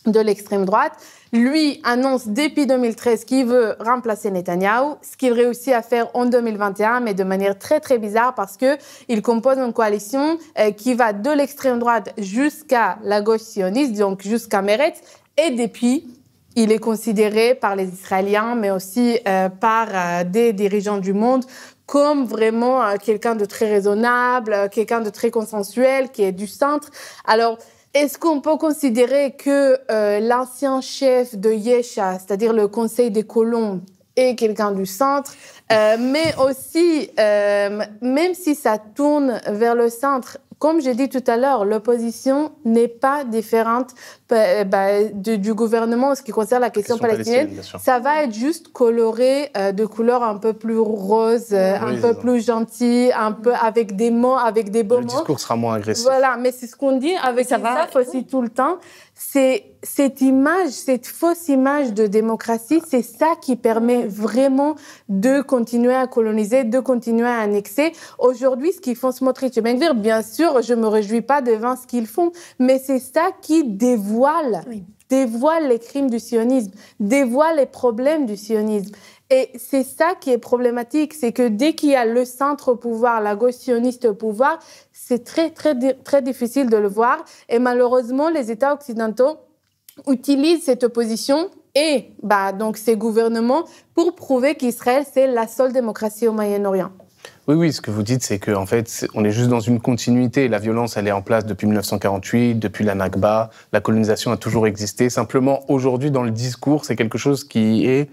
de l'extrême droite. Lui annonce depuis 2013 qu'il veut remplacer Netanyahou, ce qu'il réussit à faire en 2021, mais de manière très très bizarre parce que il compose une coalition qui va de l'extrême droite jusqu'à la gauche sioniste, donc jusqu'à Meretz, et depuis il est considéré par les Israéliens, mais aussi par des dirigeants du monde, comme vraiment quelqu'un de très raisonnable, quelqu'un de très consensuel, qui est du centre. Alors, est-ce qu'on peut considérer que l'ancien chef de Yesha, c'est-à-dire le Conseil des colons, est quelqu'un du centre, mais aussi, même si ça tourne vers le centre, comme j'ai dit tout à l'heure, l'opposition n'est pas différente du gouvernement en ce qui concerne la question palestinienne. Ça va être juste coloré de couleurs un peu plus roses, un peu plus gentilles, un peu avec des mots, avec des beaux mots. Le discours sera moins agressif. Voilà, mais c'est ce qu'on dit avec ça aussi tout le temps. C'est cette image, cette fausse image de démocratie, c'est ça qui permet vraiment de continuer à coloniser, de continuer à annexer. Aujourd'hui, ce qu'ils font Smotrich et Ben Gvir, bien sûr, je me réjouis pas devant ce qu'ils font, mais c'est ça qui dévoile les crimes du sionisme, dévoile les problèmes du sionisme. Et c'est ça qui est problématique, c'est que dès qu'il y a le centre au pouvoir, la gauche sioniste au pouvoir, c'est très, très, très difficile de le voir. Et malheureusement, les États occidentaux utilisent cette opposition et donc ces gouvernements pour prouver qu'Israël, c'est la seule démocratie au Moyen-Orient. Oui, ce que vous dites, c'est qu'en fait, on est juste dans une continuité. La violence, elle est en place depuis 1948, depuis la Nakba. La colonisation a toujours existé. Simplement, aujourd'hui, dans le discours, c'est quelque chose qui est,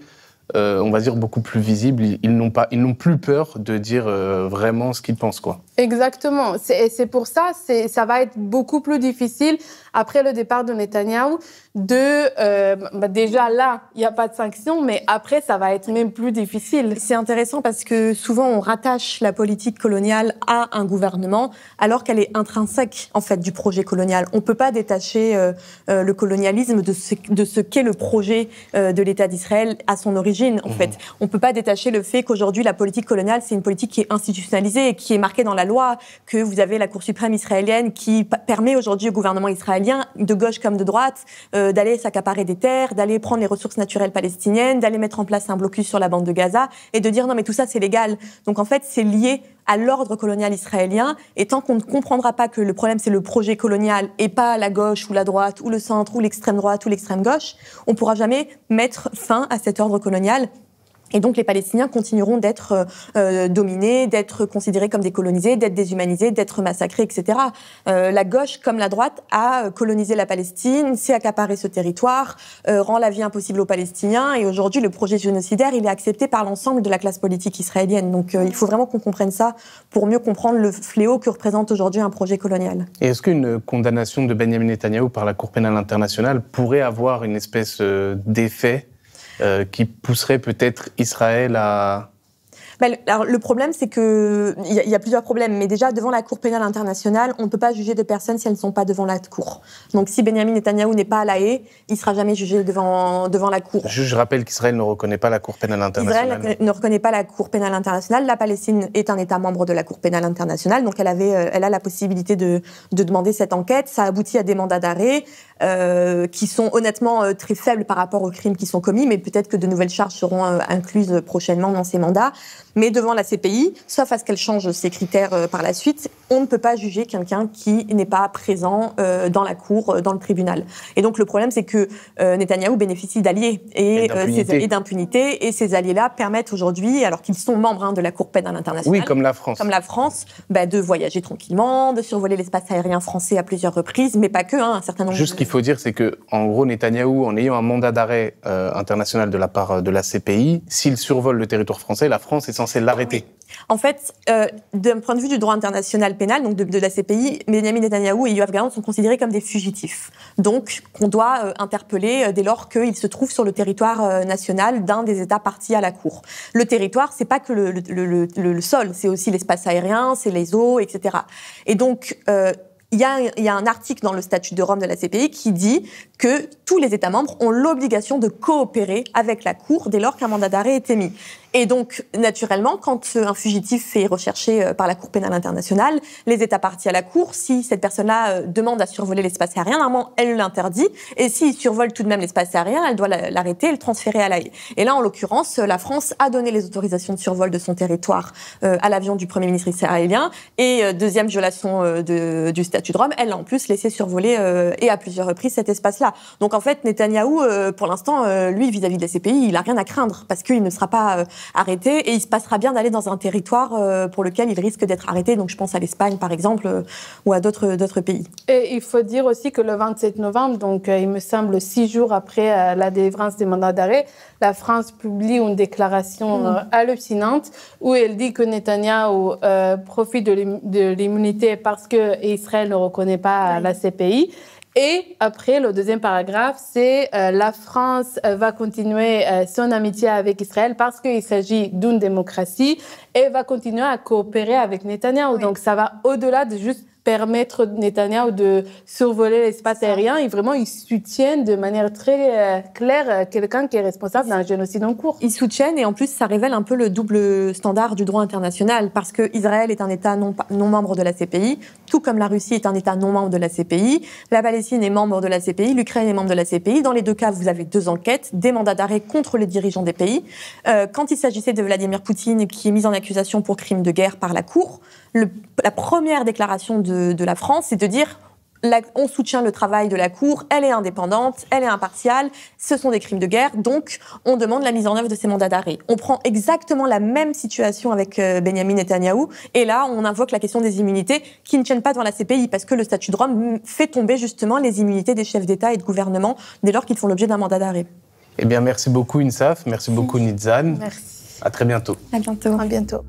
on va dire, beaucoup plus visible. Ils n'ont plus peur de dire vraiment ce qu'ils pensent, quoi. Exactement. C'est pour ça, ça va être beaucoup plus difficile après le départ de Netanyahou déjà là, il n'y a pas de sanctions, mais après, ça va être même plus difficile. C'est intéressant parce que souvent, on rattache la politique coloniale à un gouvernement, alors qu'elle est intrinsèque, en fait, du projet colonial. On ne peut pas détacher le colonialisme de ce qu'est le projet de l'État d'Israël à son origine, en fait. On ne peut pas détacher le fait qu'aujourd'hui, la politique coloniale, c'est une politique qui est institutionnalisée et qui est marquée dans la loi, que vous avez la Cour suprême israélienne qui permet aujourd'hui au gouvernement israélien, de gauche comme de droite, d'aller s'accaparer des terres, d'aller prendre les ressources naturelles palestiniennes, d'aller mettre en place un blocus sur la bande de Gaza et de dire non mais tout ça c'est légal. Donc en fait c'est lié à l'ordre colonial israélien et tant qu'on ne comprendra pas que le problème c'est le projet colonial et pas la gauche ou la droite ou le centre ou l'extrême droite ou l'extrême gauche, on ne pourra jamais mettre fin à cet ordre colonial. Et donc les Palestiniens continueront d'être dominés, d'être considérés comme des colonisés, d'être déshumanisés, d'être massacrés, etc. La gauche comme la droite a colonisé la Palestine, s'est accaparé ce territoire, rend la vie impossible aux Palestiniens. Et aujourd'hui, le projet génocidaire, il est accepté par l'ensemble de la classe politique israélienne. Donc il faut vraiment qu'on comprenne ça pour mieux comprendre le fléau que représente aujourd'hui un projet colonial. Et est-ce qu'une condamnation de Benjamin Netanyahou par la Cour pénale internationale pourrait avoir une espèce d'effet qui pousserait peut-être Israël à... Alors, le problème, c'est qu'il y a plusieurs problèmes. Mais déjà, devant la Cour pénale internationale, on ne peut pas juger de personnes si elles ne sont pas devant la Cour. Donc, si Benjamin Netanyahou n'est pas à La Haye, il ne sera jamais jugé devant la Cour. Je rappelle qu'Israël ne reconnaît pas la Cour pénale internationale. Israël ne reconnaît pas la Cour pénale internationale. La Palestine est un État membre de la Cour pénale internationale. Donc, elle a la possibilité de demander cette enquête. Ça aboutit à des mandats d'arrêt qui sont honnêtement très faibles par rapport aux crimes qui sont commis. Mais peut-être que de nouvelles charges seront incluses prochainement dans ces mandats. Mais devant la CPI, sauf à ce qu'elle change ses critères par la suite, on ne peut pas juger quelqu'un qui n'est pas présent dans la cour, dans le tribunal. Et donc le problème, c'est que Netanyahou bénéficie d'alliés et d'impunité. Et ces alliés-là permettent aujourd'hui, alors qu'ils sont membres de la Cour pénale internationale, oui, comme la France, de voyager tranquillement, de survoler l'espace aérien français à plusieurs reprises, mais pas que, un certain nombre. Juste ce qu'il faut dire, c'est que en gros, Netanyahou, en ayant un mandat d'arrêt international de la part de la CPI, s'il survole le territoire français, la France est censée l'arrêter. En fait, d'un point de vue du droit international pénal, donc de la CPI, Benjamin Netanyahou et Yoav Gallant sont considérés comme des fugitifs. Donc, qu'on doit interpeller dès lors qu'ils se trouvent sur le territoire national d'un des États partis à la Cour. Le territoire, c'est pas que le sol, c'est aussi l'espace aérien, c'est les eaux, etc. Et donc, il y a un article dans le statut de Rome de la CPI qui dit que tous les États membres ont l'obligation de coopérer avec la Cour dès lors qu'un mandat d'arrêt est émis. Et donc, naturellement, quand un fugitif est recherché par la Cour pénale internationale, les États partis à la Cour, si cette personne-là demande à survoler l'espace aérien, normalement, elle l'interdit. Et s'il survole tout de même l'espace aérien, elle doit l'arrêter et le transférer à La Haye. Et là, en l'occurrence, la France a donné les autorisations de survol de son territoire à l'avion du Premier ministre israélien. Et deuxième violation du statut de Rome, elle a en plus laissé survoler et à plusieurs reprises cet espace-là. Donc en fait, Netanyahou, pour l'instant, lui, vis-à-vis de la CPI, il n'a rien à craindre parce qu'il ne sera pas arrêté et il se passera bien d'aller dans un territoire pour lequel il risque d'être arrêté. Donc je pense à l'Espagne, par exemple, ou à d'autres pays. Et il faut dire aussi que le 27 novembre, donc il me semble 6 jours après la délivrance des mandats d'arrêt, la France publie une déclaration hallucinante où elle dit que Netanyahou profite de l'immunité parce qu'Israël ne reconnaît pas la CPI. Et après, le deuxième paragraphe, c'est la France va continuer son amitié avec Israël parce qu'il s'agit d'une démocratie et va continuer à coopérer avec Netanyahou. Oui. Donc, ça va au-delà de juste permettre Netanyahou de survoler l'espace aérien et vraiment, ils soutiennent de manière très claire quelqu'un qui est responsable d'un génocide en cours. Ils soutiennent et en plus, ça révèle un peu le double standard du droit international parce que Israël est un État non membre de la CPI, tout comme la Russie est un État non membre de la CPI, la Palestine est membre de la CPI, l'Ukraine est membre de la CPI. Dans les deux cas, vous avez 2 enquêtes, des mandats d'arrêt contre les dirigeants des pays. Quand il s'agissait de Vladimir Poutine, qui est mis en accusation pour crime de guerre par la Cour, la première déclaration de la France, c'est de dire on soutient le travail de la Cour, elle est indépendante, elle est impartiale, ce sont des crimes de guerre, donc on demande la mise en œuvre de ces mandats d'arrêt. On prend exactement la même situation avec Benyamin Netanyahou, et là on invoque la question des immunités qui ne tiennent pas devant la CPI, parce que le statut de Rome fait tomber justement les immunités des chefs d'État et de gouvernement dès lors qu'ils font l'objet d'un mandat d'arrêt. Eh bien, merci beaucoup, Insaf, merci beaucoup, Nitzan. Merci. À très bientôt. À bientôt. À bientôt.